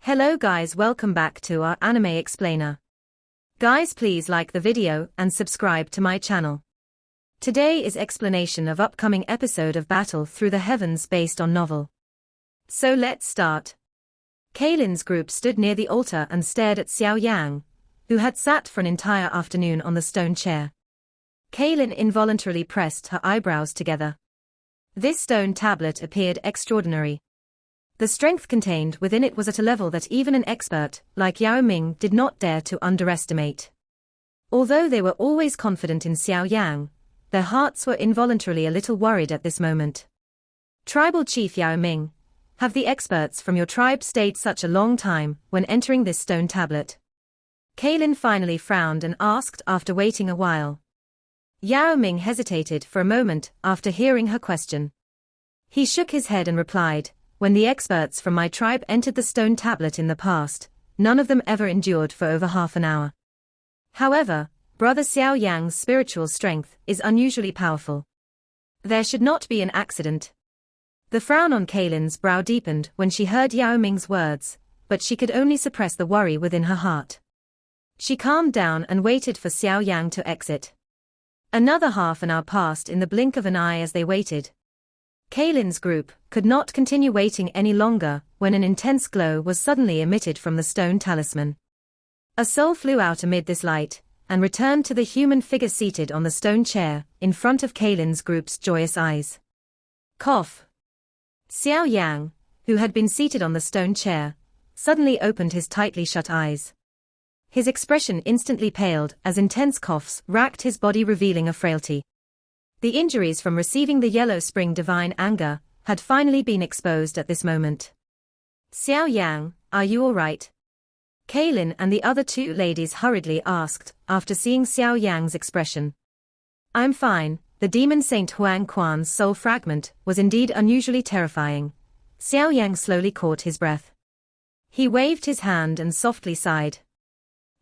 Hello guys, welcome back to our anime explainer. Guys, please like the video and subscribe to my channel. Today is explanation of upcoming episode of Battle Through the Heavens based on novel. So let's start. Kaylin's group stood near the altar and stared at Xiao Yan, who had sat for an entire afternoon on the stone chair. Kaylin involuntarily pressed her eyebrows together. This stone tablet appeared extraordinary. The strength contained within it was at a level that even an expert like Yao Ming did not dare to underestimate. Although they were always confident in Xiao Yan, their hearts were involuntarily a little worried at this moment. Tribal Chief Yao Ming, have the experts from your tribe stayed such a long time when entering this stone tablet? Kaylin finally frowned and asked after waiting a while. Yao Ming hesitated for a moment after hearing her question. He shook his head and replied, "When the experts from my tribe entered the stone tablet in the past, none of them ever endured for over half an hour. However, Brother Xiao Yang's spiritual strength is unusually powerful. There should not be an accident." The frown on Kaylin's brow deepened when she heard Yao Ming's words, but she could only suppress the worry within her heart. She calmed down and waited for Xiao Yan to exit. Another half an hour passed in the blink of an eye as they waited. Kaylin's group could not continue waiting any longer when an intense glow was suddenly emitted from the stone talisman. A soul flew out amid this light and returned to the human figure seated on the stone chair in front of Kaylin's group's joyous eyes. Cough. Xiao Yang, who had been seated on the stone chair, suddenly opened his tightly shut eyes. His expression instantly paled as intense coughs racked his body, revealing a frailty. The injuries from receiving the yellow spring divine anger had finally been exposed at this moment. "Xiao Yang, are you all right?" Kaylin and the other two ladies hurriedly asked after seeing Xiao Yang's expression. "I'm fine." The demon Saint Huang Quan's soul fragment was indeed unusually terrifying. Xiao Yang slowly caught his breath. He waved his hand and softly sighed.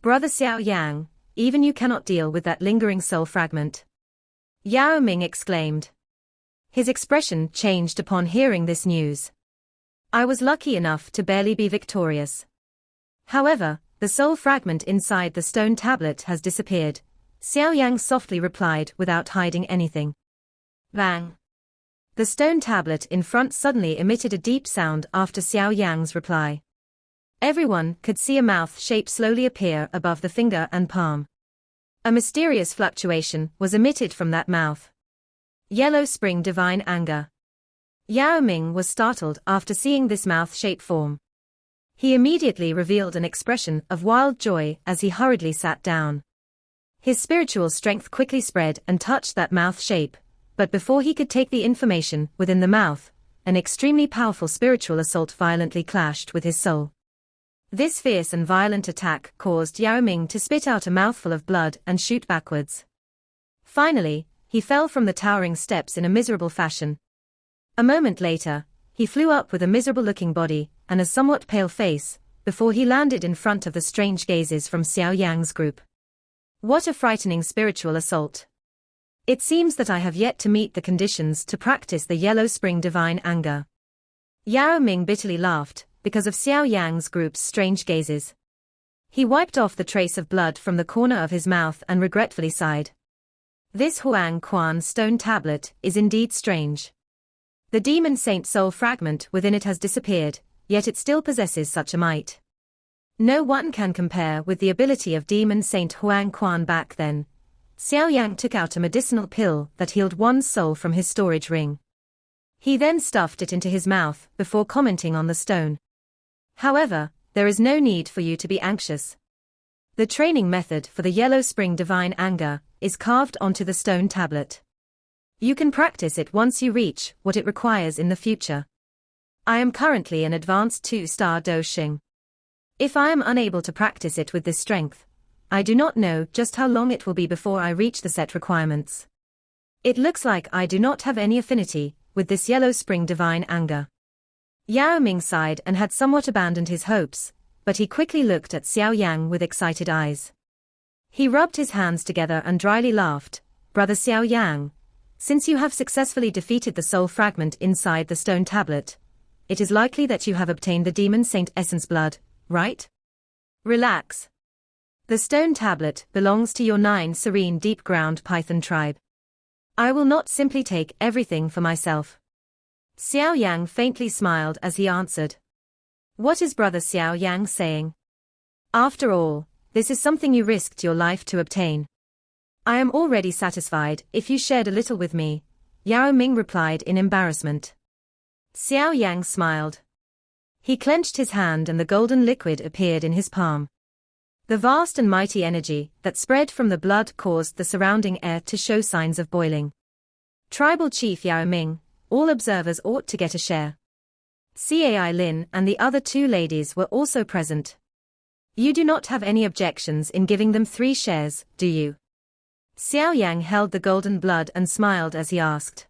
"Brother Xiao Yang, even you cannot deal with that lingering soul fragment?" Yao Ming exclaimed. His expression changed upon hearing this news. "I was lucky enough to barely be victorious. However, the soul fragment inside the stone tablet has disappeared," Xiao Yang softly replied without hiding anything. Bang! The stone tablet in front suddenly emitted a deep sound after Xiao Yang's reply. Everyone could see a mouth shape slowly appear above the finger and palm. A mysterious fluctuation was emitted from that mouth. Yellow spring divine anger. Yao Ming was startled after seeing this mouth shape form. He immediately revealed an expression of wild joy as he hurriedly sat down. His spiritual strength quickly spread and touched that mouth shape, but before he could take the information within the mouth, an extremely powerful spiritual assault violently clashed with his soul. This fierce and violent attack caused Yao Ming to spit out a mouthful of blood and shoot backwards. Finally, he fell from the towering steps in a miserable fashion. A moment later, he flew up with a miserable-looking body and a somewhat pale face, before he landed in front of the strange gazes from Xiao Yang's group. What a frightening spiritual assault! It seems that I have yet to meet the conditions to practice the yellow spring divine anger. Yao Ming bitterly laughed because of Xiao Yang's group's strange gazes. He wiped off the trace of blood from the corner of his mouth and regretfully sighed. This Huang Quan stone tablet is indeed strange. The demon saint soul fragment within it has disappeared, yet it still possesses such a might. No one can compare with the ability of demon saint Huang Quan back then. Xiao Yang took out a medicinal pill that healed one's soul from his storage ring. He then stuffed it into his mouth before commenting on the stone. "However, there is no need for you to be anxious. The training method for the yellow spring divine anger is carved onto the stone tablet. You can practice it once you reach what it requires in the future. I am currently an advanced 2-star Do Xing. If I am unable to practice it with this strength, I do not know just how long it will be before I reach the set requirements. It looks like I do not have any affinity with this yellow spring divine anger." Yao Ming sighed and had somewhat abandoned his hopes, but he quickly looked at Xiao Yang with excited eyes. He rubbed his hands together and dryly laughed. "Brother Xiao Yang, since you have successfully defeated the soul fragment inside the stone tablet, it is likely that you have obtained the demon saint essence blood, right? Relax. The stone tablet belongs to your 9 serene deep-ground python tribe. I will not simply take everything for myself. Xiao Yan faintly smiled as he answered. What is Brother Xiao Yang saying? After all, this is something you risked your life to obtain. I am already satisfied if you shared a little with me, Yao Ming replied in embarrassment. Xiao Yang smiled. He clenched his hand and the golden liquid appeared in his palm. The vast and mighty energy that spread from the blood caused the surrounding air to show signs of boiling. Tribal Chief Yao Ming, all observers ought to get a share. Cai Lin and the other 2 ladies were also present. You do not have any objections in giving them 3 shares, do you? Xiao Yang held the golden blood and smiled as he asked.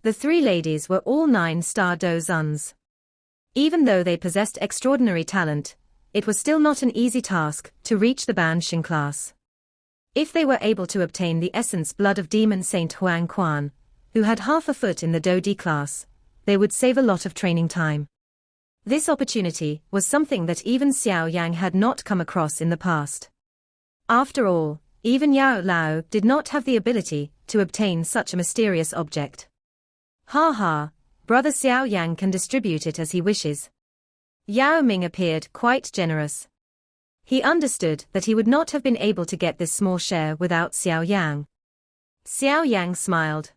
The 3 ladies were all 9-star Dozuns. Even though they possessed extraordinary talent, it was still not an easy task to reach the Bansheng class. If they were able to obtain the essence blood of Demon Saint Huang Quan, who had half a foot in the Dodi class, they would save a lot of training time. This opportunity was something that even Xiao Yang had not come across in the past. After all, even Yao Lao did not have the ability to obtain such a mysterious object. Ha ha, Brother Xiao Yang can distribute it as he wishes. Yao Ming appeared quite generous. He understood that he would not have been able to get this small share without Xiao Yang. Xiao Yang smiled.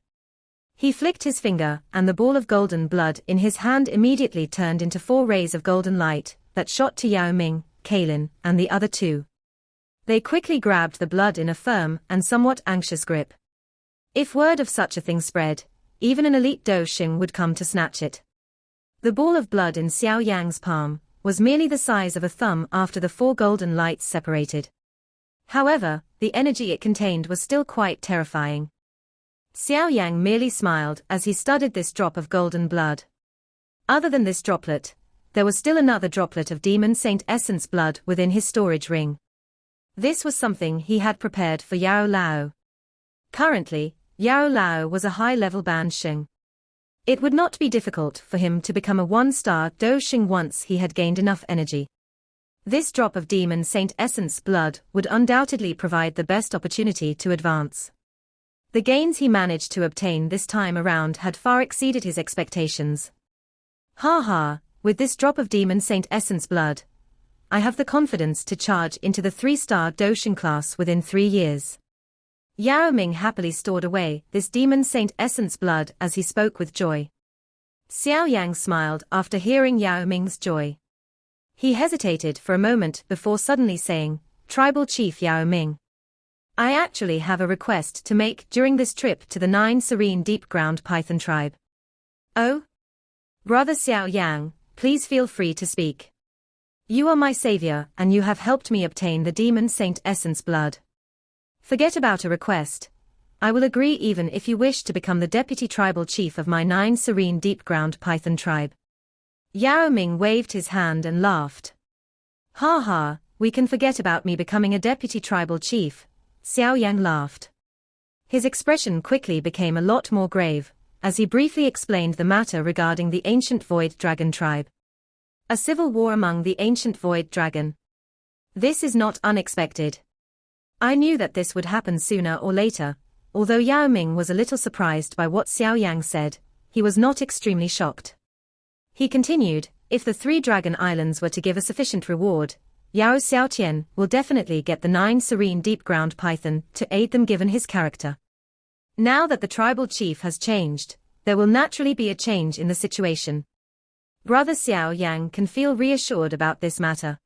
He flicked his finger and the ball of golden blood in his hand immediately turned into 4 rays of golden light that shot to Yao Ming, Kailin, and the other 2. They quickly grabbed the blood in a firm and somewhat anxious grip. If word of such a thing spread, even an elite Doshing would come to snatch it. The ball of blood in Xiao Yang's palm was merely the size of a thumb after the 4 golden lights separated. However, the energy it contained was still quite terrifying. Xiao Yang merely smiled as he studied this drop of golden blood. Other than this droplet, there was still another droplet of Demon Saint Essence blood within his storage ring. This was something he had prepared for Yao Lao. Currently, Yao Lao was a high-level Bansheng. It would not be difficult for him to become a 1-star Doshing once he had gained enough energy. This drop of Demon Saint Essence blood would undoubtedly provide the best opportunity to advance. The gains he managed to obtain this time around had far exceeded his expectations. Ha ha, with this drop of Demon Saint Essence blood, I have the confidence to charge into the 3-star Doshing class within 3 years. Yao Ming happily stored away this Demon Saint Essence blood as he spoke with joy. Xiao Yang smiled after hearing Yao Ming's joy. He hesitated for a moment before suddenly saying, Tribal Chief Yao Ming, I actually have a request to make during this trip to the 9 serene deep-ground python tribe. Oh? Brother Xiao Yang, please feel free to speak. You are my savior and you have helped me obtain the Demon Saint Essence blood. Forget about a request. I will agree even if you wish to become the deputy tribal chief of my 9 serene deep-ground python tribe. Yao Ming waved his hand and laughed. Ha ha, we can forget about me becoming a deputy tribal chief, Xiao Yang laughed. His expression quickly became a lot more grave, as he briefly explained the matter regarding the ancient Void Dragon tribe. A civil war among the ancient Void Dragon. This is not unexpected. I knew that this would happen sooner or later. Although Yao Ming was a little surprised by what Xiao Yang said, he was not extremely shocked. He continued, if the 3 Dragon Islands were to give a sufficient reward, Yao Xiaotian will definitely get the 9 serene deep-ground python to aid them given his character. Now that the tribal chief has changed, there will naturally be a change in the situation. Brother Xiao Yang can feel reassured about this matter.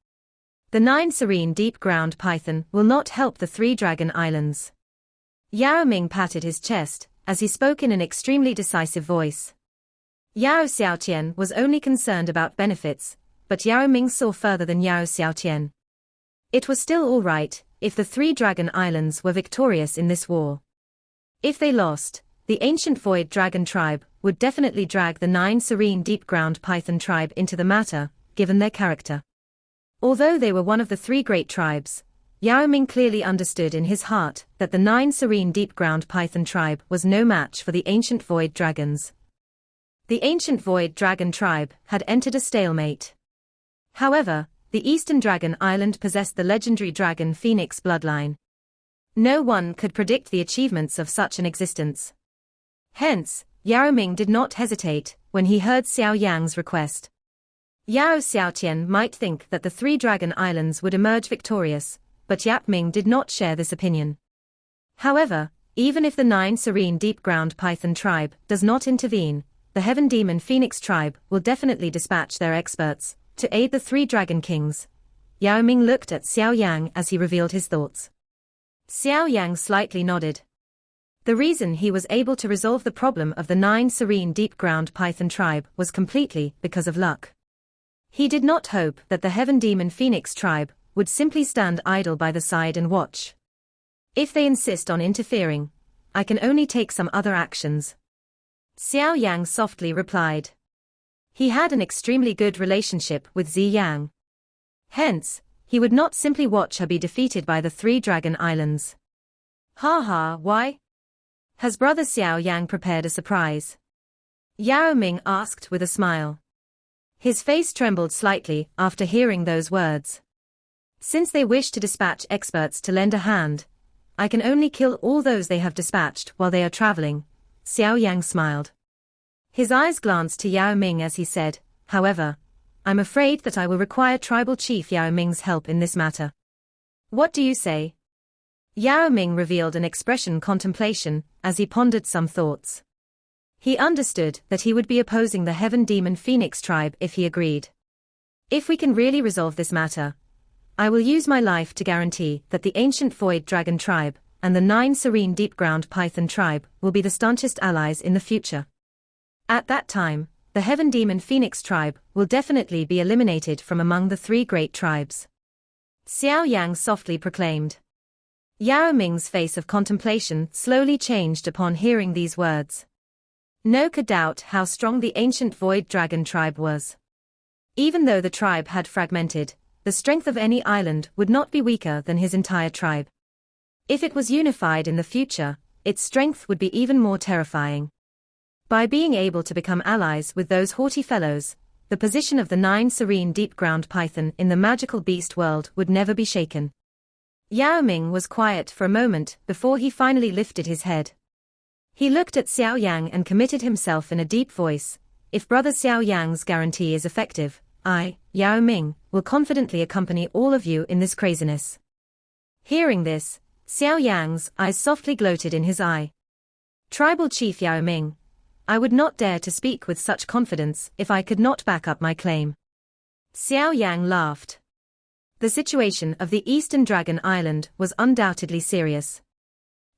The 9 serene deep-ground python will not help the 3 Dragon Islands. Yao Ming patted his chest, as he spoke in an extremely decisive voice. Yao Xiaotian was only concerned about benefits, but Yao Ming saw further than Yao Xiaotian. It was still all right, if the 3 Dragon Islands were victorious in this war. If they lost, the ancient Void Dragon tribe would definitely drag the 9 serene deep-ground python tribe into the matter, given their character. Although they were one of the 3 great tribes, Yao Ming clearly understood in his heart that the 9 serene deep-ground python tribe was no match for the ancient Void Dragons. The ancient Void Dragon tribe had entered a stalemate. However, the Eastern Dragon Island possessed the legendary dragon Phoenix bloodline. No one could predict the achievements of such an existence. Hence, Yao Ming did not hesitate when he heard Xiao Yang's request. Yao Xiaotian might think that the three dragon islands would emerge victorious, but Yap Ming did not share this opinion. However, even if the 9 serene deep-ground python tribe does not intervene, the Heaven Demon Phoenix tribe will definitely dispatch their experts to aid the three dragon kings. Yao Ming looked at Xiao Yang as he revealed his thoughts. Xiao Yang slightly nodded. The reason he was able to resolve the problem of the 9 serene deep-ground python tribe was completely because of luck. He did not hope that the Heaven Demon Phoenix tribe would simply stand idle by the side and watch. If they insist on interfering, I can only take some other actions. Xiao Yang softly replied. He had an extremely good relationship with Zi Yang. Hence, he would not simply watch her be defeated by the three dragon islands. Ha ha, why? Has brother Xiao Yang prepared a surprise? Yao Ming asked with a smile. His face trembled slightly after hearing those words. Since they wish to dispatch experts to lend a hand, I can only kill all those they have dispatched while they are traveling. Xiao Yang smiled. His eyes glanced to Yao Ming as he said, however, I'm afraid that I will require Tribal Chief Yao Ming's help in this matter. What do you say? Yao Ming revealed an expression contemplation as he pondered some thoughts. He understood that he would be opposing the Heaven Demon Phoenix tribe if he agreed. If we can really resolve this matter, I will use my life to guarantee that the ancient Void Dragon tribe and the 9 serene deep-ground Python tribe will be the staunchest allies in the future. At that time, the Heaven Demon Phoenix tribe will definitely be eliminated from among the three great tribes. Xiao Yang softly proclaimed. Yao Ming's face of contemplation slowly changed upon hearing these words. No could doubt how strong the ancient Void Dragon tribe was. Even though the tribe had fragmented, the strength of any island would not be weaker than his entire tribe. If it was unified in the future, its strength would be even more terrifying. By being able to become allies with those haughty fellows, the position of the 9 serene deep-ground python in the magical beast world would never be shaken. Yao Ming was quiet for a moment before he finally lifted his head. He looked at Xiao Yang and committed himself in a deep voice. If brother Xiao Yang's guarantee is effective, I, Yao Ming, will confidently accompany all of you in this craziness. Hearing this, Xiao Yang's eyes softly gloated in his eye. Tribal Chief Yao Ming, I would not dare to speak with such confidence if I could not back up my claim. Xiao Yang laughed. The situation of the Eastern Dragon Island was undoubtedly serious.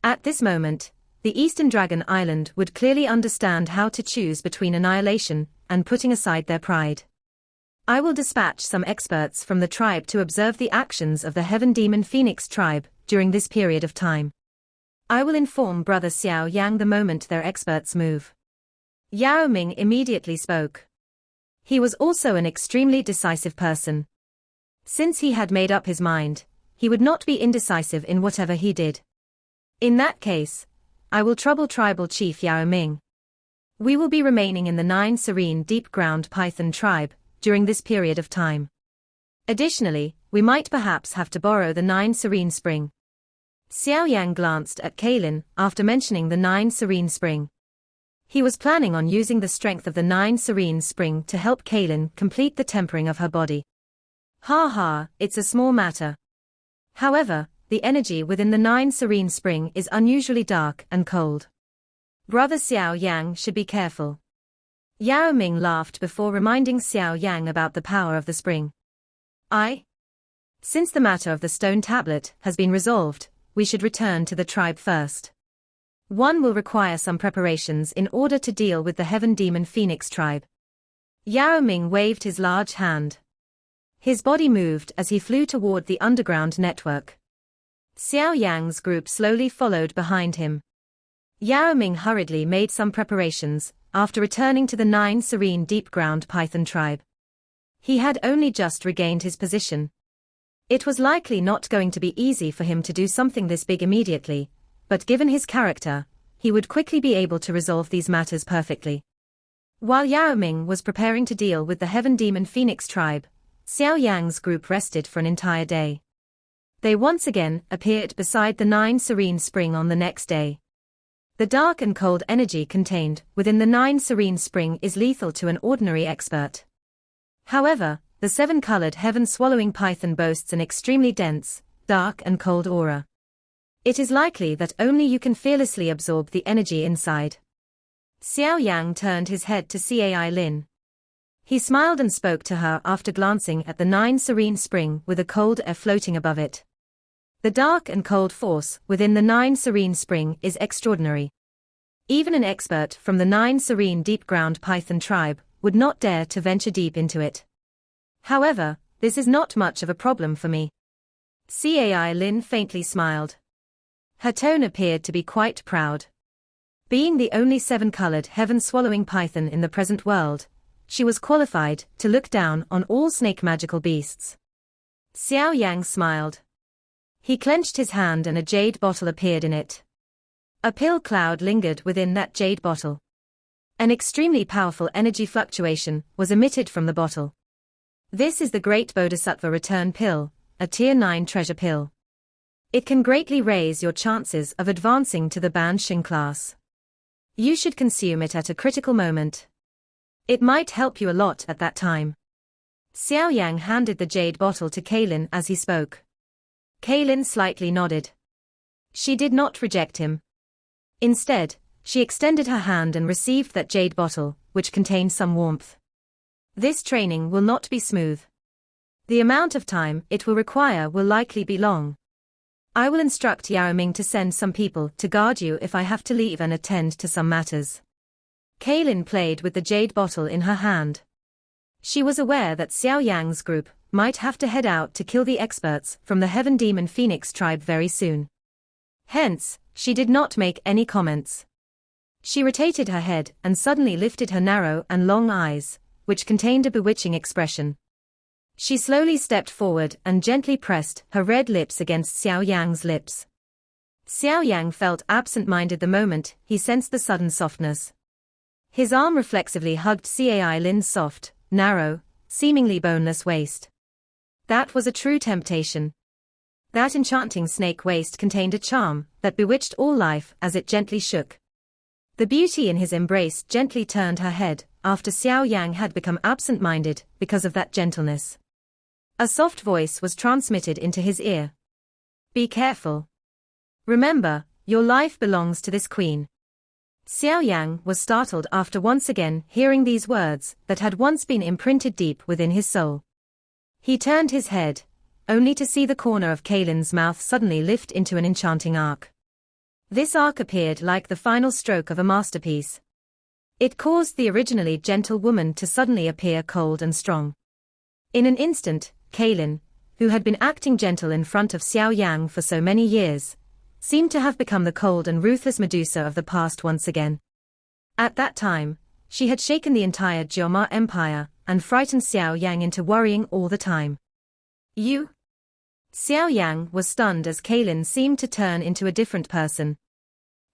At this moment, the Eastern Dragon Island would clearly understand how to choose between annihilation and putting aside their pride. I will dispatch some experts from the tribe to observe the actions of the Heaven Demon Phoenix tribe during this period of time. I will inform brother Xiao Yang the moment their experts move. Yao Ming immediately spoke. He was also an extremely decisive person. Since he had made up his mind, he would not be indecisive in whatever he did. In that case, I will trouble Tribal Chief Yao Ming. We will be remaining in the 9 serene deep-ground Python tribe during this period of time. Additionally, we might perhaps have to borrow the 9 serene spring. Xiao Yang glanced at Kaylin after mentioning the 9 serene spring. He was planning on using the strength of the 9 serene spring to help Kaylin complete the tempering of her body. Ha ha, it's a small matter. However, the energy within the 9 serene spring is unusually dark and cold. Brother Xiao Yang should be careful. Yao Ming laughed before reminding Xiao Yang about the power of the spring. Since the matter of the stone tablet has been resolved, we should return to the tribe first. One will require some preparations in order to deal with the Heaven Demon Phoenix tribe. Yao Ming waved his large hand. His body moved as he flew toward the underground network. Xiao Yang's group slowly followed behind him. Yao Ming hurriedly made some preparations after returning to the 9 serene deep-ground Python tribe. He had only just regained his position. It was likely not going to be easy for him to do something this big immediately, but given his character, he would quickly be able to resolve these matters perfectly. While Yao Ming was preparing to deal with the Heaven Demon Phoenix tribe, Xiao Yan's group rested for an entire day. They once again appeared beside the 9 serene spring on the next day. The dark and cold energy contained within the 9 serene spring is lethal to an ordinary expert. However, the 7-colored heaven-swallowing python boasts an extremely dense, dark and cold aura. It is likely that only you can fearlessly absorb the energy inside. Xiao Yan turned his head to Cai Lin. He smiled and spoke to her after glancing at the 9 serene spring with a cold air floating above it. The dark and cold force within the 9 serene spring is extraordinary. Even an expert from the 9 serene deep-ground python tribe would not dare to venture deep into it. However, this is not much of a problem for me. Cai Lin faintly smiled. Her tone appeared to be quite proud. Being the only 7-colored heaven-swallowing python in the present world, she was qualified to look down on all snake magical beasts. Xiao Yang smiled. He clenched his hand and a jade bottle appeared in it. A pill cloud lingered within that jade bottle. An extremely powerful energy fluctuation was emitted from the bottle. This is the Great Bodhisattva Return Pill, a Tier 9 treasure pill. It can greatly raise your chances of advancing to the Ban Xing class. You should consume it at a critical moment. It might help you a lot at that time. Xiao Yang handed the jade bottle to Kaylin as he spoke. Kaylin slightly nodded. She did not reject him. Instead, she extended her hand and received that jade bottle, which contained some warmth. This training will not be smooth. The amount of time it will require will likely be long. I will instruct Yao Ming to send some people to guard you if I have to leave and attend to some matters. Kaylin played with the jade bottle in her hand. She was aware that Xiao Yang's group might have to head out to kill the experts from the Heaven Demon Phoenix tribe very soon. Hence, she did not make any comments. She rotated her head and suddenly lifted her narrow and long eyes, which contained a bewitching expression. She slowly stepped forward and gently pressed her red lips against Xiao Yang's lips. Xiao Yang felt absent-minded the moment he sensed the sudden softness. His arm reflexively hugged Cai Lin's soft, narrow, seemingly boneless waist. That was a true temptation. That enchanting snake waist contained a charm that bewitched all life as it gently shook. The beauty in his embrace gently turned her head after Xiao Yang had become absent-minded because of that gentleness. A soft voice was transmitted into his ear. Be careful. Remember, your life belongs to this queen. Xiao Yang was startled after once again hearing these words that had once been imprinted deep within his soul. He turned his head, only to see the corner of Kaylin's mouth suddenly lift into an enchanting arc. This arc appeared like the final stroke of a masterpiece. It caused the originally gentle woman to suddenly appear cold and strong. In an instant, Kaylin, who had been acting gentle in front of Xiao Yang for so many years, seemed to have become the cold and ruthless Medusa of the past once again. At that time, she had shaken the entire Jioma Empire and frightened Xiao Yang into worrying all the time. You? Xiao Yang was stunned as Kaylin seemed to turn into a different person.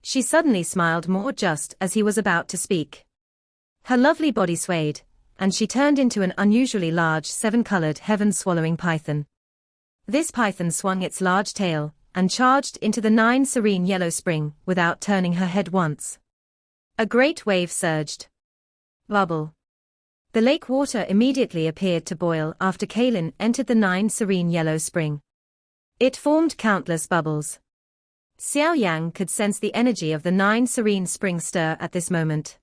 She suddenly smiled more just as he was about to speak. Her lovely body swayed, and she turned into an unusually large 7-colored heaven-swallowing python. This python swung its large tail and charged into the 9 serene yellow spring without turning her head once. A great wave surged. Bubble. The lake water immediately appeared to boil after Kaylin entered the 9 serene yellow spring. It formed countless bubbles. Xiao Yang could sense the energy of the 9 serene spring stir at this moment.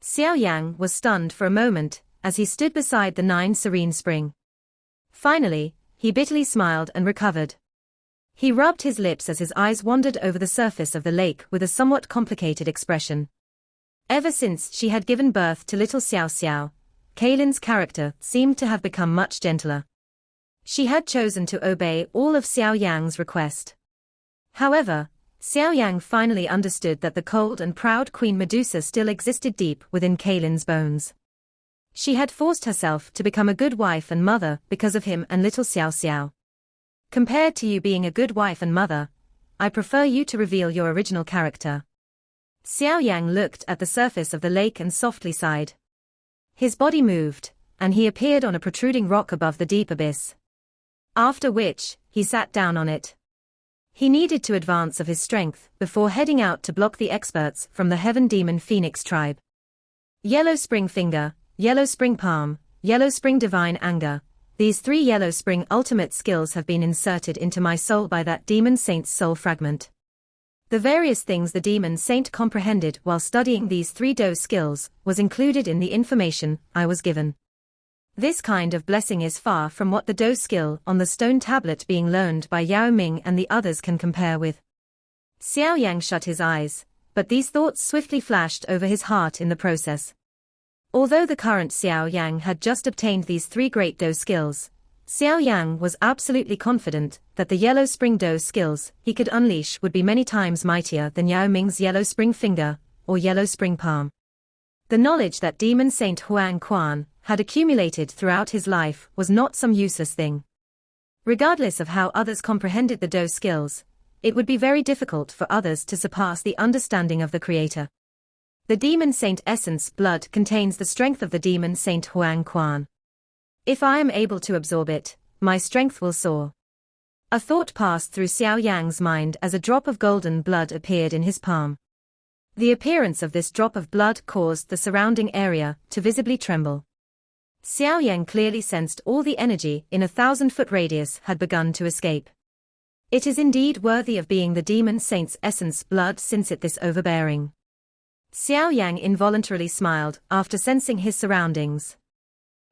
Xiao Yang was stunned for a moment as he stood beside the 9 serene spring. Finally, he bitterly smiled and recovered. He rubbed his lips as his eyes wandered over the surface of the lake with a somewhat complicated expression. Ever since she had given birth to little Xiao Xiao, Kaylin's character seemed to have become much gentler. She had chosen to obey all of Xiao Yang's request. However, Xiao Yang finally understood that the cold and proud Queen Medusa still existed deep within Kaylin's bones. She had forced herself to become a good wife and mother because of him and little Xiao Xiao. Compared to you being a good wife and mother, I prefer you to reveal your original character. Xiao Yang looked at the surface of the lake and softly sighed. His body moved, and he appeared on a protruding rock above the deep abyss. After which, he sat down on it. He needed to advance of his strength before heading out to block the experts from the Heaven Demon Phoenix tribe. Yellow Spring Finger, Yellow Spring Palm, Yellow Spring Divine Anger. These 3 Yellow Spring ultimate skills have been inserted into my soul by that demon saint's soul fragment. The various things the demon saint comprehended while studying these 3 Do skills was included in the information I was given. This kind of blessing is far from what the Do skill on the stone tablet being learned by Yao Ming and the others can compare with. Xiao Yan shut his eyes, but these thoughts swiftly flashed over his heart in the process. Although the current Xiao Yang had just obtained these 3 great Do skills, Xiao Yang was absolutely confident that the Yellow Spring Do skills he could unleash would be many times mightier than Yao Ming's Yellow Spring Finger or Yellow Spring Palm. The knowledge that Demon Saint Huang Quan had accumulated throughout his life was not some useless thing. Regardless of how others comprehended the Do skills, it would be very difficult for others to surpass the understanding of the Creator. The Demon Saint Essence blood contains the strength of the Demon Saint Huang Quan. If I am able to absorb it, my strength will soar. A thought passed through Xiao Yang's mind as a drop of golden blood appeared in his palm. The appearance of this drop of blood caused the surrounding area to visibly tremble. Xiao Yang clearly sensed all the energy in a 1,000-foot radius had begun to escape. It is indeed worthy of being the Demon Saint's essence blood since it this overbearing. Xiao Yang involuntarily smiled after sensing his surroundings.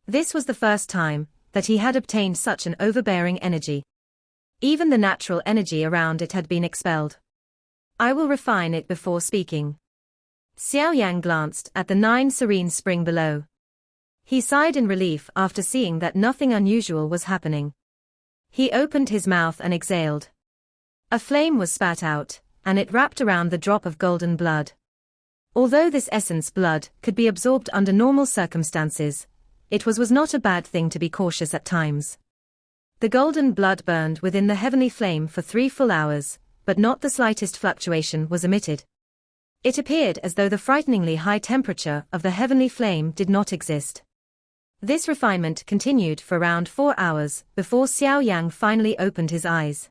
This was the first time that he had obtained such an overbearing energy. Even the natural energy around it had been expelled. I will refine it before speaking. Xiao Yang glanced at the 9 serene spring below. He sighed in relief after seeing that nothing unusual was happening. He opened his mouth and exhaled. A flame was spat out, and it wrapped around the drop of golden blood. Although this essence blood could be absorbed under normal circumstances, it was not a bad thing to be cautious at times. The golden blood burned within the heavenly flame for 3 full hours, but not the slightest fluctuation was emitted. It appeared as though the frighteningly high temperature of the heavenly flame did not exist. This refinement continued for around 4 hours before Xiao Yang finally opened his eyes.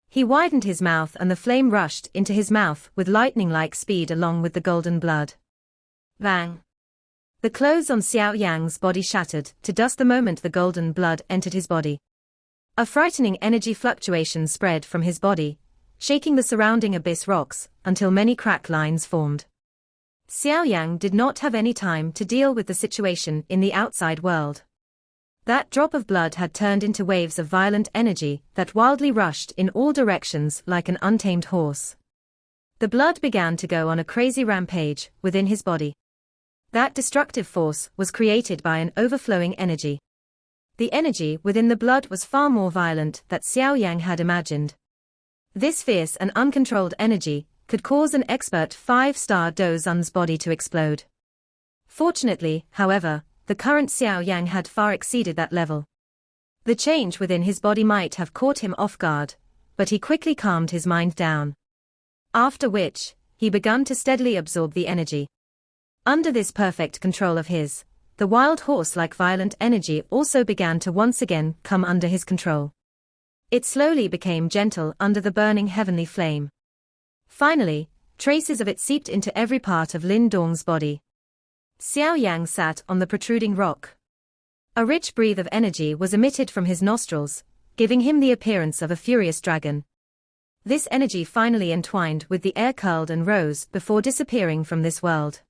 He widened his mouth and the flame rushed into his mouth with lightning-like speed along with the golden blood. Bang! The clothes on Xiao Yang's body shattered to dust the moment the golden blood entered his body. A frightening energy fluctuation spread from his body, shaking the surrounding abyss rocks until many crack lines formed. Xiao Yang did not have any time to deal with the situation in the outside world. That drop of blood had turned into waves of violent energy that wildly rushed in all directions like an untamed horse. The blood began to go on a crazy rampage within his body. That destructive force was created by an overflowing energy. The energy within the blood was far more violent than Xiao Yang had imagined. This fierce and uncontrolled energy could cause an expert 5-star Dozun's body to explode. Fortunately, however, the current Xiao Yang had far exceeded that level. The change within his body might have caught him off guard, but he quickly calmed his mind down. After which, he began to steadily absorb the energy. Under this perfect control of his, the wild horse-like violent energy also began to once again come under his control. It slowly became gentle under the burning heavenly flame. Finally, traces of it seeped into every part of Lin Dong's body. Xiao Yang sat on the protruding rock. A rich breath of energy was emitted from his nostrils, giving him the appearance of a furious dragon. This energy finally entwined with the air, curled and rose before disappearing from this world.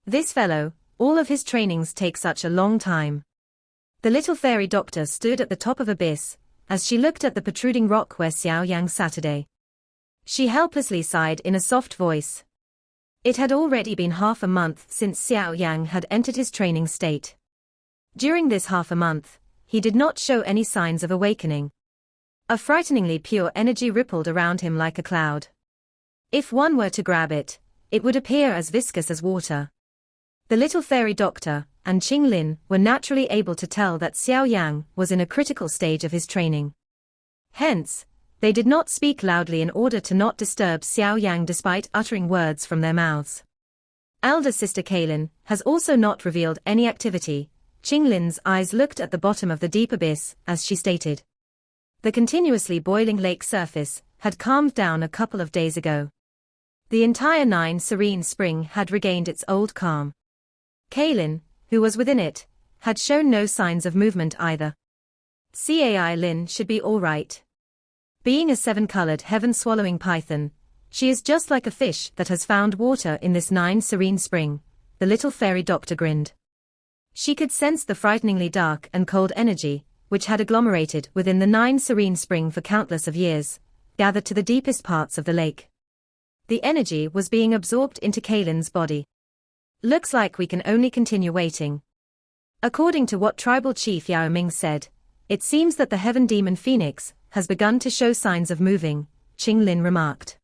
This fellow, all of his trainings take such a long time. The little fairy doctor stood at the top of abyss, as she looked at the protruding rock where Xiao Yang sat today. She helplessly sighed in a soft voice. It had already been half a month since Xiao Yang had entered his training state. During this half a month, he did not show any signs of awakening. A frighteningly pure energy rippled around him like a cloud. If one were to grab it, it would appear as viscous as water. The little fairy doctor and Qing Lin were naturally able to tell that Xiao Yang was in a critical stage of his training. Hence, they did not speak loudly in order to not disturb Xiao Yang despite uttering words from their mouths. Elder sister Kaylin has also not revealed any activity, Qinglin's eyes looked at the bottom of the deep abyss as she stated. The continuously boiling lake surface had calmed down a couple of days ago. The entire Nine Serene Spring had regained its old calm. Kaylin, who was within it, had shown no signs of movement either. Cai Lin should be all right. Being a seven-colored heaven-swallowing python, she is just like a fish that has found water in this Nine Serene Spring, the little fairy doctor grinned. She could sense the frighteningly dark and cold energy, which had agglomerated within the Nine Serene Spring for countless of years, gathered to the deepest parts of the lake. The energy was being absorbed into Kaylin's body. Looks like we can only continue waiting. According to what tribal chief Yao Ming said, it seems that the heaven demon phoenix has begun to show signs of moving, Qinglin remarked.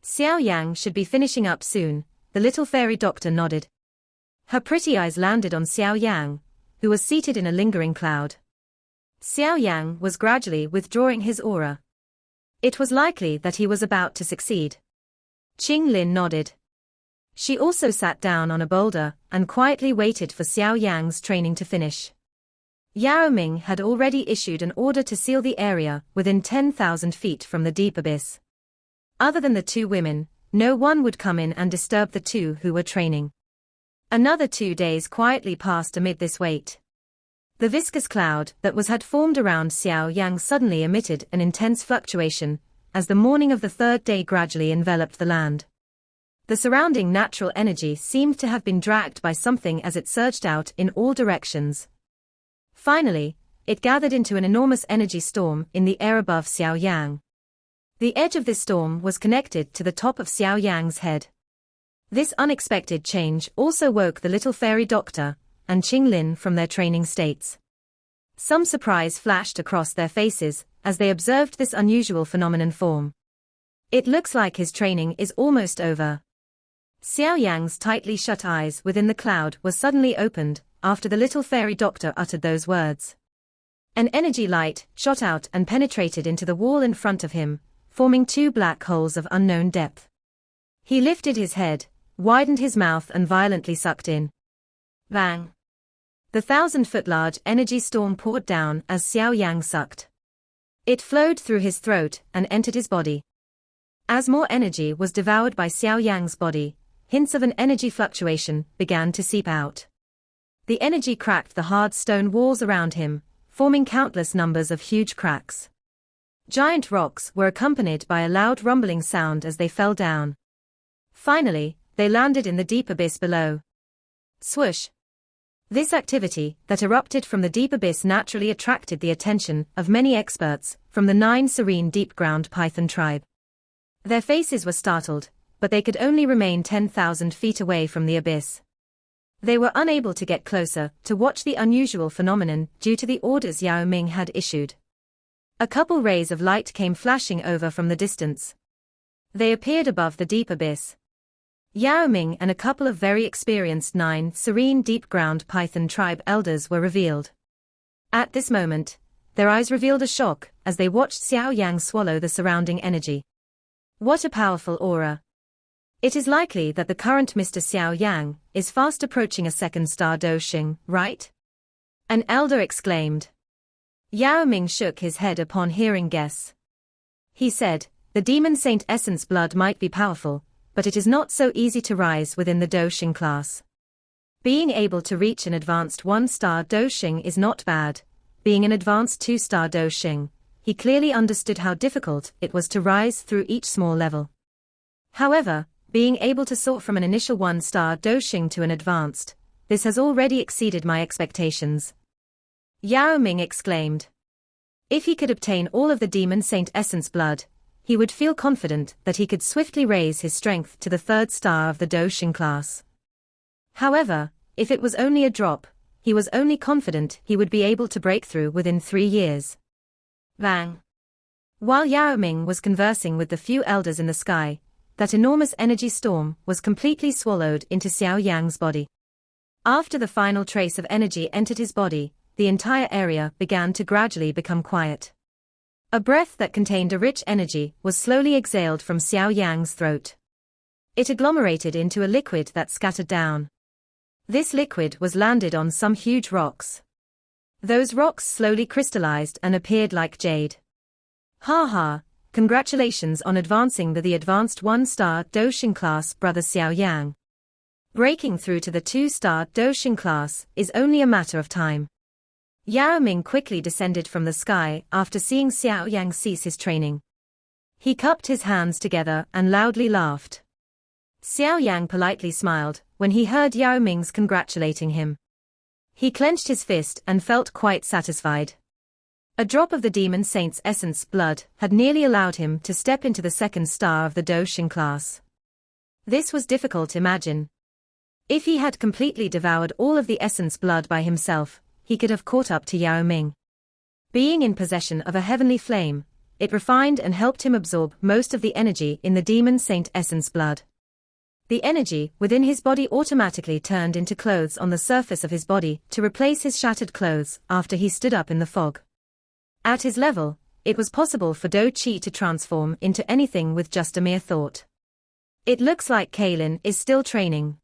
Xiao Yan should be finishing up soon, the little fairy doctor nodded. Her pretty eyes landed on Xiao Yan, who was seated in a lingering cloud. Xiao Yan was gradually withdrawing his aura. It was likely that he was about to succeed. Qinglin nodded. She also sat down on a boulder and quietly waited for Xiao Yan's training to finish. Yao Ming had already issued an order to seal the area within 10,000 feet from the deep abyss. Other than the two women, no one would come in and disturb the two who were training. Another 2 days quietly passed amid this wait. The viscous cloud that had formed around Xiao Yang suddenly emitted an intense fluctuation, as the morning of the third day gradually enveloped the land. The surrounding natural energy seemed to have been dragged by something as it surged out in all directions. Finally, it gathered into an enormous energy storm in the air above Xiao Yang. The edge of this storm was connected to the top of Xiao Yang's head. This unexpected change also woke the little fairy doctor and Qinglin from their training states. Some surprise flashed across their faces as they observed this unusual phenomenon form. It looks like his training is almost over. Xiao Yang's tightly shut eyes within the cloud were suddenly opened after the little fairy doctor uttered those words. An energy light shot out and penetrated into the wall in front of him, forming 2 black holes of unknown depth. He lifted his head, widened his mouth and violently sucked in. Bang! The 1,000-foot-large energy storm poured down as Xiao Yang sucked. It flowed through his throat and entered his body. As more energy was devoured by Xiao Yang's body, hints of an energy fluctuation began to seep out. The energy cracked the hard stone walls around him, forming countless numbers of huge cracks. Giant rocks were accompanied by a loud rumbling sound as they fell down. Finally, they landed in the deep abyss below. Swoosh! This activity that erupted from the deep abyss naturally attracted the attention of many experts from the 9 serene deep-ground python tribe. Their faces were startled, but they could only remain 10,000 feet away from the abyss. They were unable to get closer to watch the unusual phenomenon due to the orders Yao Ming had issued. A couple rays of light came flashing over from the distance. They appeared above the deep abyss. Yao Ming and a couple of very experienced 9 serene deep-ground python tribe elders were revealed. At this moment, their eyes revealed a shock as they watched Xiao Yang swallow the surrounding energy. What a powerful aura! It is likely that the current Mr. Xiao Yang is fast approaching a second star Doshing, right? An elder exclaimed. Yao Ming shook his head upon hearing guess. He said, the demon saint essence blood might be powerful, but it is not so easy to rise within the Doshing class. Being able to reach an advanced 1-star Doshing is not bad. Being an advanced 2-star Doshing, he clearly understood how difficult it was to rise through each small level. However, being able to soar from an initial 1-star Doshing to an advanced, this has already exceeded my expectations. Yao Ming exclaimed. If he could obtain all of the demon saint essence blood, he would feel confident that he could swiftly raise his strength to the 3rd star of the Doshing class. However, if it was only a drop, he was only confident he would be able to break through within 3 years. Bang! While Yao Ming was conversing with the few elders in the sky, that enormous energy storm was completely swallowed into Xiao Yang's body. After the final trace of energy entered his body, the entire area began to gradually become quiet. A breath that contained a rich energy was slowly exhaled from Xiao Yang's throat. It agglomerated into a liquid that scattered down. This liquid was landed on some huge rocks. Those rocks slowly crystallized and appeared like jade. Ha ha, congratulations on advancing the advanced 1-star Doshing class, brother Xiao Yan. Breaking through to the 2-star Doshing class is only a matter of time. Yao Ming quickly descended from the sky after seeing Xiao Yang cease his training. He cupped his hands together and loudly laughed. Xiao Yang politely smiled when he heard Yao Ming's congratulating him. He clenched his fist and felt quite satisfied. A drop of the demon saint's essence blood had nearly allowed him to step into the 2nd star of the Doshing class. This was difficult to imagine. If he had completely devoured all of the essence blood by himself, he could have caught up to Yao Ming. Being in possession of a heavenly flame, it refined and helped him absorb most of the energy in the demon saint essence blood. The energy within his body automatically turned into clothes on the surface of his body to replace his shattered clothes after he stood up in the fog. At his level, it was possible for Do Chi to transform into anything with just a mere thought. It looks like Kaylin is still training.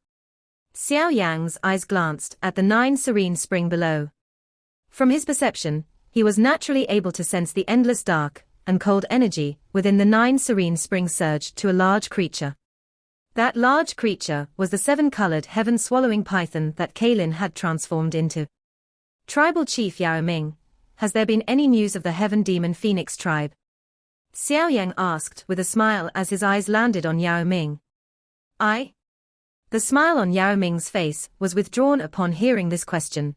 Xiao Yang's eyes glanced at the 9 serene spring below. From his perception, he was naturally able to sense the endless dark and cold energy within the 9 serene spring surge to a large creature. That large creature was the 7-colored heaven-swallowing python that Kaylin had transformed into. Tribal Chief Yao Ming, has there been any news of the Heaven Demon Phoenix tribe? Xiao Yang asked with a smile as his eyes landed on Yao Ming. The smile on Yao Ming's face was withdrawn upon hearing this question.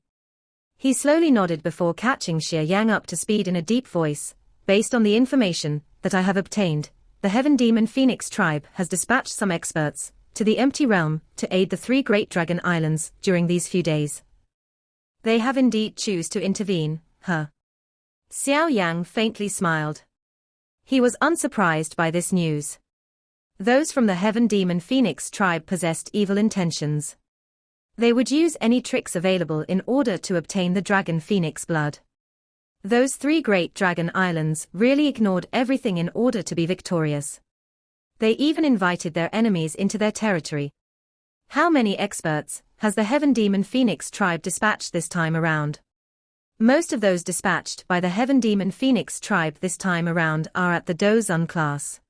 He slowly nodded before catching Xiao Yang up to speed in a deep voice. Based on the information that I have obtained, the Heaven Demon Phoenix tribe has dispatched some experts to the Empty Realm to aid the 3 Great Dragon Islands during these few days. They have indeed choose to intervene, huh? Xiao Yang faintly smiled. He was unsurprised by this news. Those from the Heaven Demon Phoenix tribe possessed evil intentions. They would use any tricks available in order to obtain the Dragon Phoenix blood. Those 3 Great Dragon Islands really ignored everything in order to be victorious. They even invited their enemies into their territory. How many experts has the Heaven Demon Phoenix tribe dispatched this time around? Most of those dispatched by the Heaven Demon Phoenix tribe this time around are at the Dozun class.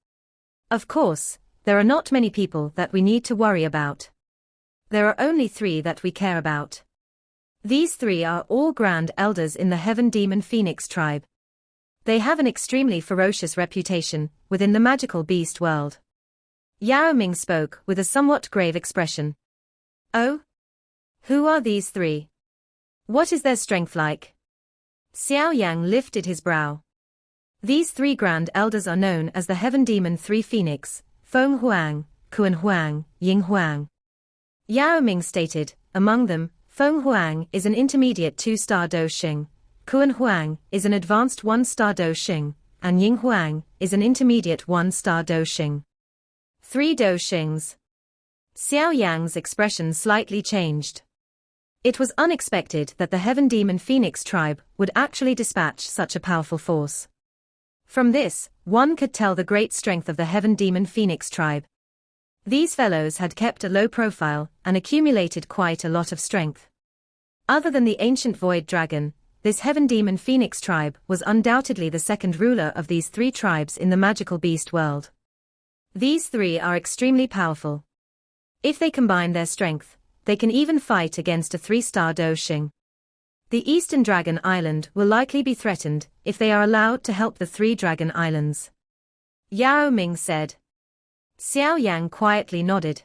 Of course, there are not many people that we need to worry about. There are only 3 that we care about. These 3 are all Grand Elders in the Heaven Demon Phoenix tribe. They have an extremely ferocious reputation within the magical beast world. Yao Ming spoke with a somewhat grave expression. Oh? Who are these 3? What is their strength like? Xiao Yang lifted his brow. These 3 Grand Elders are known as the Heaven Demon 3 Phoenix, Feng Huang, Kuan Huang, Ying Huang. Yao Ming stated, among them, Feng Huang is an intermediate 2-star Do Xing, Kuan Huang is an advanced 1-star Do Xing, and Ying Huang is an intermediate 1-star Do Xing. 3 Do Xings. Xiao Yang's expression slightly changed. It was unexpected that the Heaven Demon Phoenix tribe would actually dispatch such a powerful force. From this, one could tell the great strength of the Heaven Demon Phoenix tribe. These fellows had kept a low profile and accumulated quite a lot of strength. Other than the ancient Void Dragon, this Heaven Demon Phoenix tribe was undoubtedly the 2nd ruler of these 3 tribes in the magical beast world. These 3 are extremely powerful. If they combine their strength, they can even fight against a 3-star Do Xing. The Eastern Dragon Island will likely be threatened if they are allowed to help the 3 Dragon Islands. Yao Ming said. Xiao Yang quietly nodded.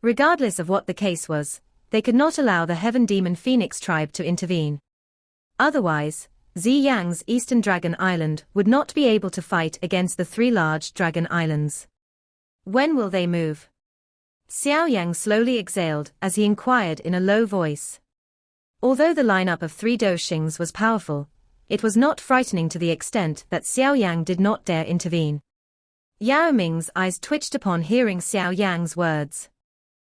Regardless of what the case was, they could not allow the Heaven Demon Phoenix tribe to intervene. Otherwise, Ziyang's Eastern Dragon Island would not be able to fight against the 3 large Dragon Islands. When will they move? Xiao Yang slowly exhaled as he inquired in a low voice. Although the lineup of 3 Do Xings was powerful, it was not frightening to the extent that Xiao Yang did not dare intervene. Yao Ming's eyes twitched upon hearing Xiao Yang's words.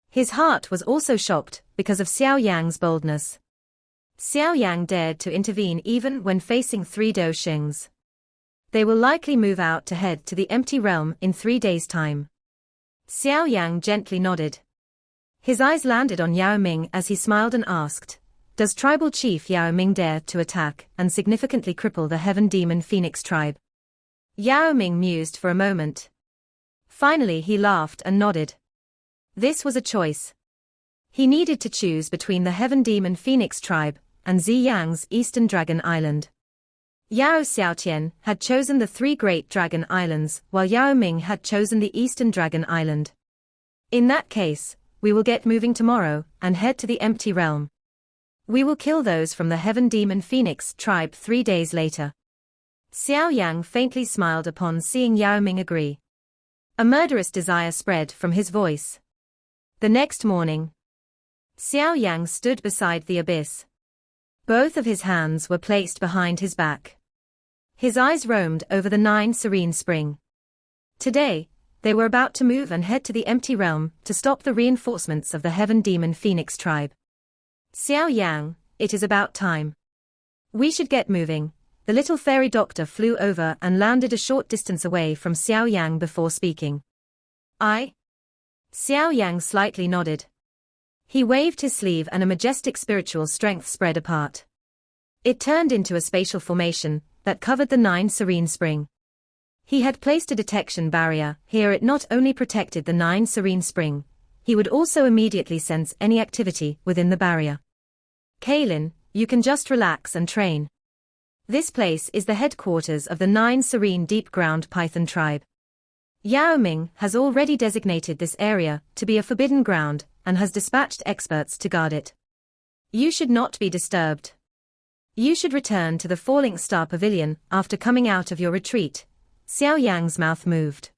His heart was also shocked because of Xiao Yang's boldness. Xiao Yang dared to intervene even when facing 3 Do Xings. They will likely move out to head to the Empty Realm in 3 days' time. Xiao Yang gently nodded. His eyes landed on Yao Ming as he smiled and asked, "Does tribal chief Yao Ming dare to attack and significantly cripple the Heaven Demon Phoenix tribe?" Yao Ming mused for a moment. Finally he laughed and nodded. This was a choice. He needed to choose between the Heaven Demon Phoenix tribe and Ziyang's Eastern Dragon Island. Yao Xiaotian had chosen the three Great Dragon Islands, while Yao Ming had chosen the Eastern Dragon Island. In that case, we will get moving tomorrow and head to the Empty Realm. We will kill those from the Heaven Demon Phoenix tribe 3 days later. Xiao Yan faintly smiled upon seeing Yao Ming agree. A murderous desire spread from his voice. The next morning, Xiao Yan stood beside the abyss. Both of his hands were placed behind his back. His eyes roamed over the 9 serene spring. Today, they were about to move and head to the Empty Realm to stop the reinforcements of the Heaven Demon Phoenix tribe. "Xiao Yang, it is about time. We should get moving." The little fairy doctor flew over and landed a short distance away from Xiao Yang before speaking. "I?" Xiao Yang slightly nodded. He waved his sleeve and a majestic spiritual strength spread apart. It turned into a spatial formation that covered the 9 serene spring. He had placed a detection barrier here. It not only protected the 9 serene spring, he would also immediately sense any activity within the barrier. "Kaylin, you can just relax and train. This place is the headquarters of the 9 serene deep ground python tribe. Yao Ming has already designated this area to be a forbidden ground and has dispatched experts to guard it. You should not be disturbed. You should return to the Falling Star Pavilion after coming out of your retreat." Xiao Yang's mouth moved.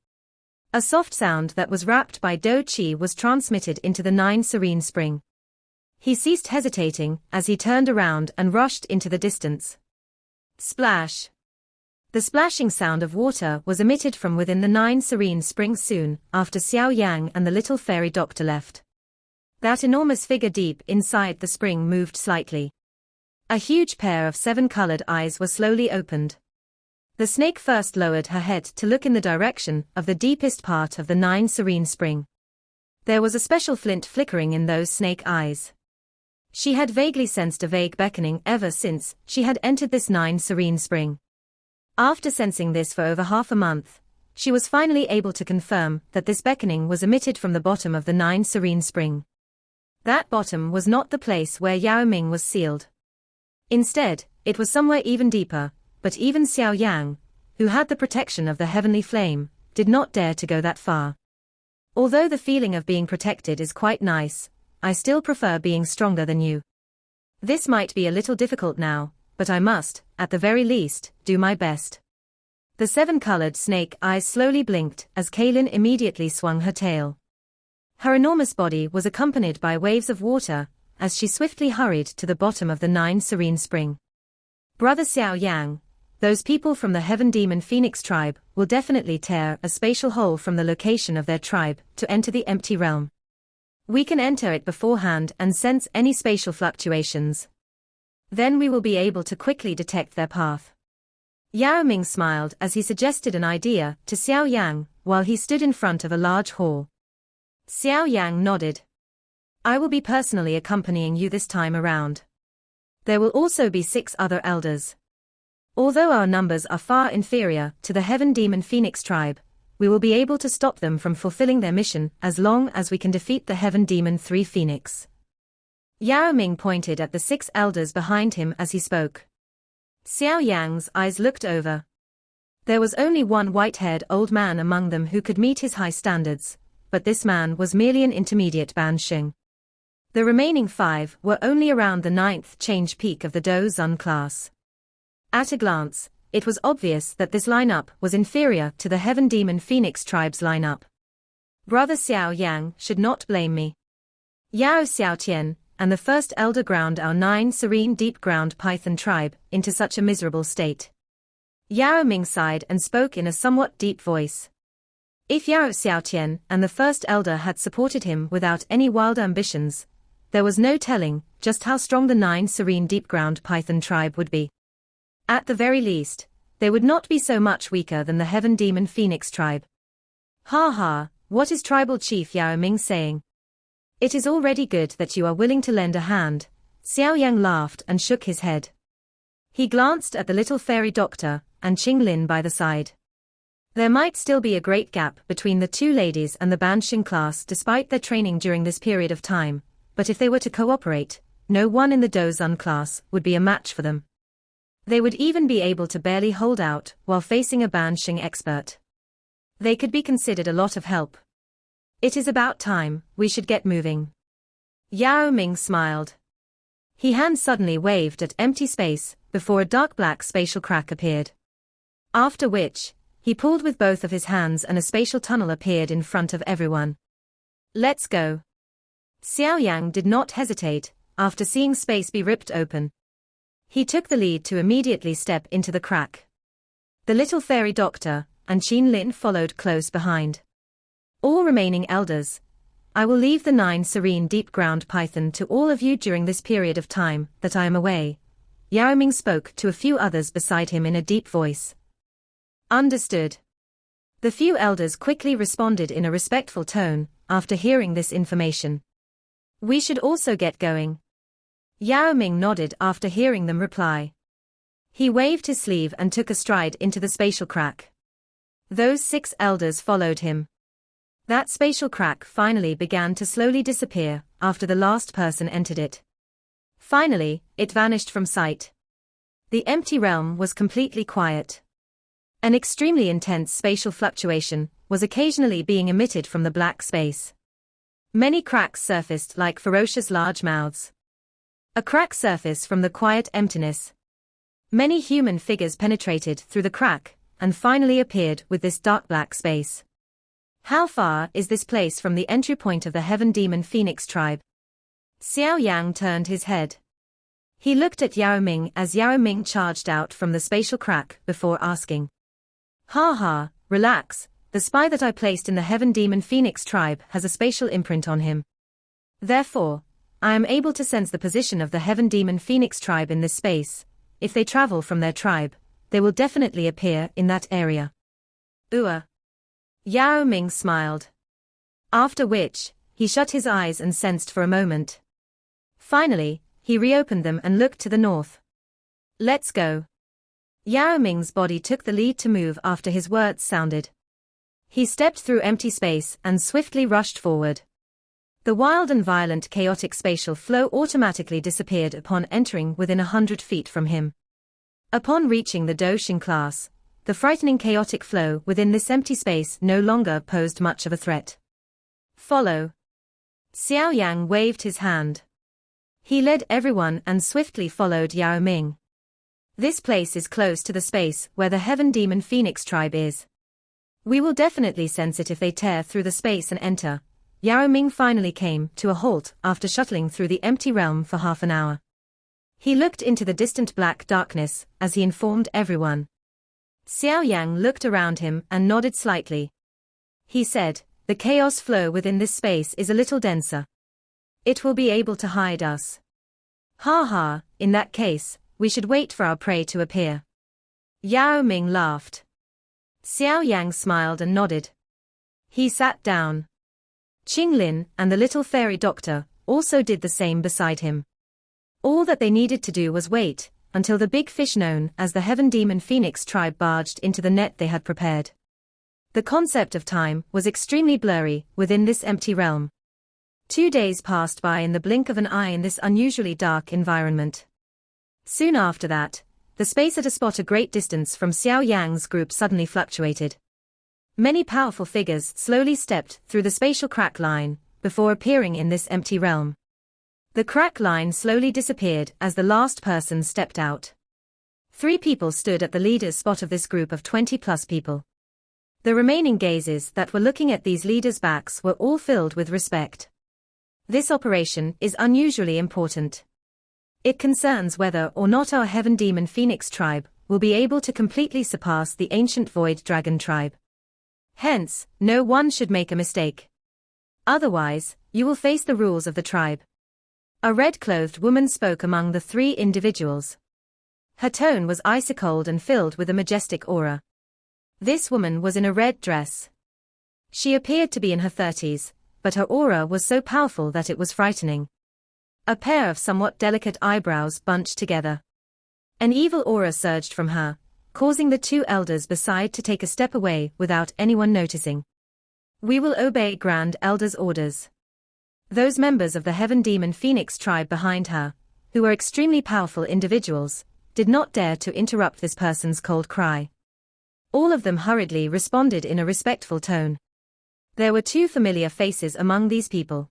A soft sound that was wrapped by Do Qi was transmitted into the 9 serene spring. He ceased hesitating as he turned around and rushed into the distance. Splash! The splashing sound of water was emitted from within the 9 serene spring soon after Xiao Yang and the little fairy doctor left. That enormous figure deep inside the spring moved slightly. A huge pair of 7-colored eyes were slowly opened. The snake first lowered her head to look in the direction of the deepest part of the 9 serene spring. There was a special flint flickering in those snake eyes. She had vaguely sensed a vague beckoning ever since she had entered this 9 serene spring. After sensing this for over half a month, she was finally able to confirm that this beckoning was emitted from the bottom of the 9 serene spring. That bottom was not the place where Yao Ming was sealed. Instead, it was somewhere even deeper, but even Xiao Yang, who had the protection of the heavenly flame, did not dare to go that far. "Although the feeling of being protected is quite nice, I still prefer being stronger than you. This might be a little difficult now, but I must, at the very least, do my best." The 7-colored snake eyes slowly blinked as Kaylin immediately swung her tail. Her enormous body was accompanied by waves of water as she swiftly hurried to the bottom of the 9 serene spring. "Brother Xiao Yang, those people from the Heaven Demon Phoenix tribe will definitely tear a spatial hole from the location of their tribe to enter the Empty Realm. We can enter it beforehand and sense any spatial fluctuations. Then we will be able to quickly detect their path." Yao Ming smiled as he suggested an idea to Xiao Yang while he stood in front of a large hall. Xiao Yang nodded. "I will be personally accompanying you this time around. There will also be 6 other elders. Although our numbers are far inferior to the Heaven Demon Phoenix tribe, we will be able to stop them from fulfilling their mission as long as we can defeat the Heaven Demon 3 Phoenix." Yao Ming pointed at the 6 elders behind him as he spoke. Xiao Yang's eyes looked over. There was only one white-haired old man among them who could meet his high standards, but this man was merely an intermediate Ban Xing. The remaining 5 were only around the 9th change peak of the Do Zun class. At a glance, it was obvious that this lineup was inferior to the Heaven Demon Phoenix tribe's lineup. Brother Xiao Yang should not blame me. Yao Xiaotian and the first elder ground our 9 serene deep ground python tribe into such a miserable state. Yao Ming sighed and spoke in a somewhat deep voice. If Yao Xiaotian and the first elder had supported him without any wild ambitions, there was no telling just how strong the 9 serene deep ground python tribe would be. At the very least, they would not be so much weaker than the Heaven Demon Phoenix tribe. "Ha ha, what is tribal chief Yao Ming saying? It is already good that you are willing to lend a hand. Xiao Yang laughed and shook his head. He glanced at the little fairy doctor and Qing Lin by the side. There might still be a great gap between the two ladies and the Banxing class despite their training during this period of time, but if they were to cooperate, no one in the Dozun class would be a match for them. They would even be able to barely hold out while facing a Banxing expert. They could be considered a lot of help. It is about time we should get moving. Yao Ming smiled. His hand suddenly waved at empty space before a dark black spatial crack appeared. After which, he pulled with both of his hands and a spatial tunnel appeared in front of everyone. Let's go. Xiao Yang did not hesitate after seeing space be ripped open. He took the lead to immediately step into the crack. The little fairy doctor and Qin Lin followed close behind. All remaining elders, I will leave the 9 serene deep ground python to all of you during this period of time that I am away. Yao Ming spoke to a few others beside him in a deep voice. Understood. The few elders quickly responded in a respectful tone after hearing this information. We should also get going. Yao Ming nodded after hearing them reply. He waved his sleeve and took a stride into the spatial crack. Those 6 elders followed him. That spatial crack finally began to slowly disappear after the last person entered it. Finally, it vanished from sight. The empty realm was completely quiet. An extremely intense spatial fluctuation was occasionally being emitted from the black space. Many cracks surfaced like ferocious large mouths. A crack surfaced from the quiet emptiness. Many human figures penetrated through the crack and finally appeared with this dark black space. How far is this place from the entry point of the Heaven Demon Phoenix tribe? Xiao Yang turned his head. He looked at Yao Ming as Yao Ming charged out from the spatial crack before asking. Ha ha, relax, the spy that I placed in the Heaven Demon Phoenix tribe has a spatial imprint on him. Therefore, I am able to sense the position of the Heaven Demon Phoenix tribe in this space. If they travel from their tribe, they will definitely appear in that area. Yao Ming smiled. After which, he shut his eyes and sensed for a moment. Finally, he reopened them and looked to the north. Let's go. Yao Ming's body took the lead to move after his words sounded. He stepped through empty space and swiftly rushed forward. The wild and violent chaotic spatial flow automatically disappeared upon entering within 100 feet from him. Upon reaching the Doxing class, the frightening chaotic flow within this empty space no longer posed much of a threat. Follow. Xiao Yang waved his hand. He led everyone and swiftly followed Yao Ming. This place is close to the space where the Heaven Demon Phoenix tribe is. We will definitely sense it if they tear through the space and enter. Yao Ming finally came to a halt after shuttling through the empty realm for half an hour. He looked into the distant black darkness as he informed everyone. Xiao Yang looked around him and nodded slightly. He said, the chaos flow within this space is a little denser. It will be able to hide us. Ha ha, in that case, we should wait for our prey to appear. Yao Ming laughed. Xiao Yang smiled and nodded. He sat down. Qing Lin and the little fairy doctor also did the same beside him. All that they needed to do was wait until the big fish known as the Heaven Demon Phoenix tribe barged into the net they had prepared. The concept of time was extremely blurry within this empty realm. 2 days passed by in the blink of an eye in this unusually dark environment. Soon after that, the space at a spot a great distance from Xiao Yang's group suddenly fluctuated. Many powerful figures slowly stepped through the spatial crack line before appearing in this empty realm. The crack line slowly disappeared as the last person stepped out. 3 people stood at the leader's spot of this group of 20+ people. The remaining gazes that were looking at these leaders' backs were all filled with respect. This operation is unusually important. It concerns whether or not our Heaven Demon Phoenix tribe will be able to completely surpass the ancient Void Dragon tribe. Hence, no one should make a mistake. Otherwise, you will face the rules of the tribe. A red-clothed woman spoke among the 3 individuals. Her tone was icy-cold and filled with a majestic aura. This woman was in a red dress. She appeared to be in her 30s, but her aura was so powerful that it was frightening. A pair of somewhat delicate eyebrows bunched together. An evil aura surged from her, causing the two elders beside to take a step away without anyone noticing. "We will obey Grand Elder's orders." Those members of the Heaven Demon Phoenix tribe behind her, who were extremely powerful individuals, did not dare to interrupt this person's cold cry. All of them hurriedly responded in a respectful tone. There were two familiar faces among these people.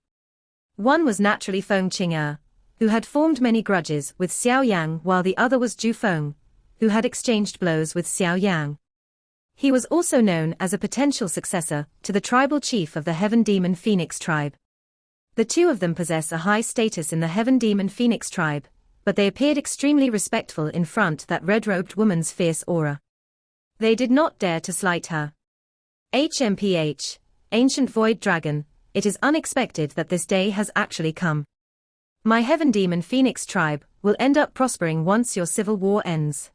One was naturally Feng Qing'er, who had formed many grudges with Xiao Yan, while the other was Zhu Feng, who had exchanged blows with Xiao Yan. He was also known as a potential successor to the tribal chief of the Heaven Demon Phoenix tribe. The two of them possess a high status in the Heaven Demon Phoenix tribe, but they appeared extremely respectful in front that red-robed woman's fierce aura. They did not dare to slight her. HMPH, Ancient Void Dragon, it is unexpected that this day has actually come. My Heaven Demon Phoenix tribe will end up prospering once your civil war ends.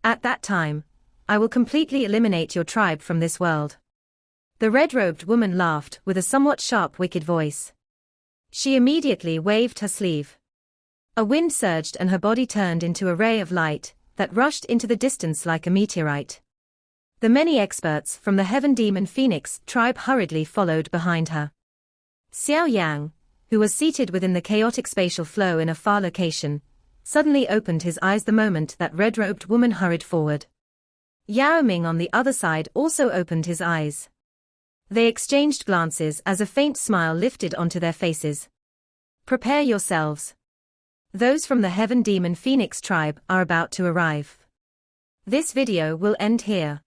At that time, I will completely eliminate your tribe from this world. The red-robed woman laughed with a somewhat sharp, wicked voice. She immediately waved her sleeve. A wind surged and her body turned into a ray of light that rushed into the distance like a meteorite. The many experts from the Heaven Demon Phoenix tribe hurriedly followed behind her. Xiao Yang, who was seated within the chaotic spatial flow in a far location, suddenly opened his eyes the moment that red-robed woman hurried forward. Yao Ming on the other side also opened his eyes. They exchanged glances as a faint smile lifted onto their faces. Prepare yourselves. Those from the Heaven Demon Phoenix tribe are about to arrive. This video will end here.